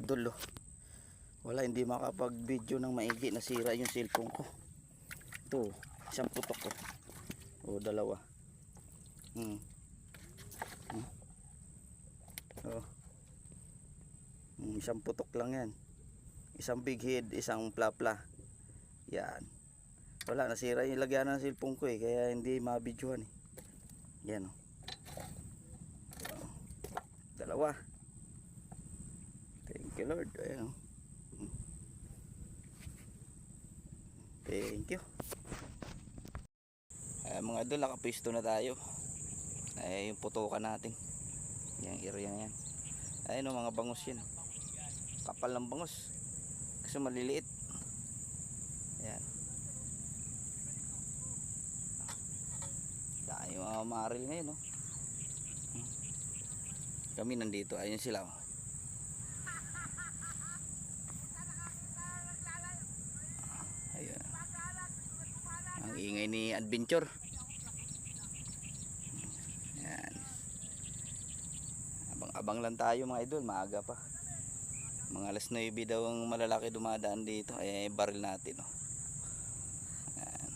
idol. Wala, hindi makapag video ng maigi, nasira yung cellphone ko. Ito, isang putok ko. O dalawa. Isang putok lang yan. Isang big head, isang plapla. Yan. Wala, nasira yung lagyan ng cellphone ko kaya hindi mabidyohan Yan dalawa. Thank you Lord. Ayan Thank you. Mga idol, nakapisto na tayo. Yung putukan natin. Yung area na yan. Ayun mga bangus yan. Kapal ng bangus. Kasi maliliit. Ayan. Dahil mga maril ngayon Kami nandito. Ayun sila Ang ingay ni Adventure. Yan. Abang-abang lang tayo mga idol, maaga pa. Mga alas 9 daw ang malalaki dumadaan dito. Baril natin Yan.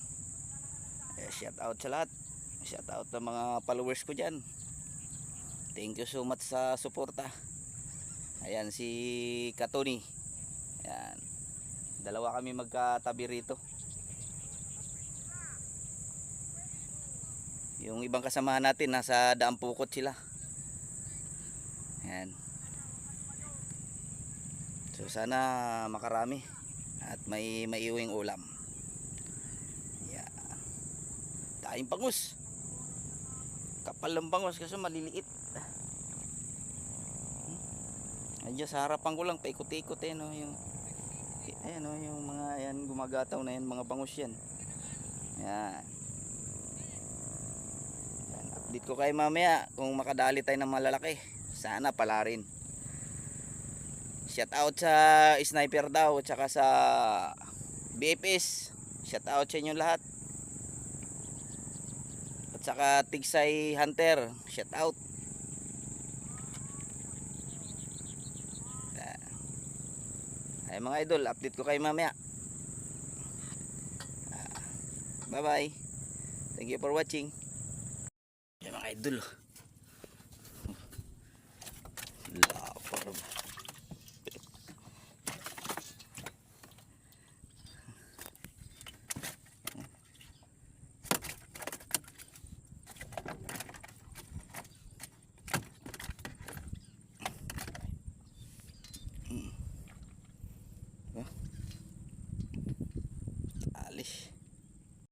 Shout out sa lahat. Shout out sa mga followers ko dyan. Thank you so much sa suporta. Ayan si Katoni. Yan. Dalawa kami magkatabi rito. Yung ibang kasamahan natin nasa Daang Pukot sila. Ayan. So sana makarami at may maiuwing ulam. Ayan. Daing bangus. Kapal ng bangus kasi maliliit. Andiyan sa harapan ko lang paikot-ikot yung yung mga yan gumagataw na yan, mga bangus yan. Ayan. Update ko kayo mamaya kung makadali tayo ng malalaki. Sana pala rin. Shout out sa sniper daw at saka sa BFS. Shout out sa inyo lahat. At saka Tigsay Hunter. Shout out. Ay mga idol, update ko kayo mamaya. Bye bye. Thank you for watching. Mga idol lapar alis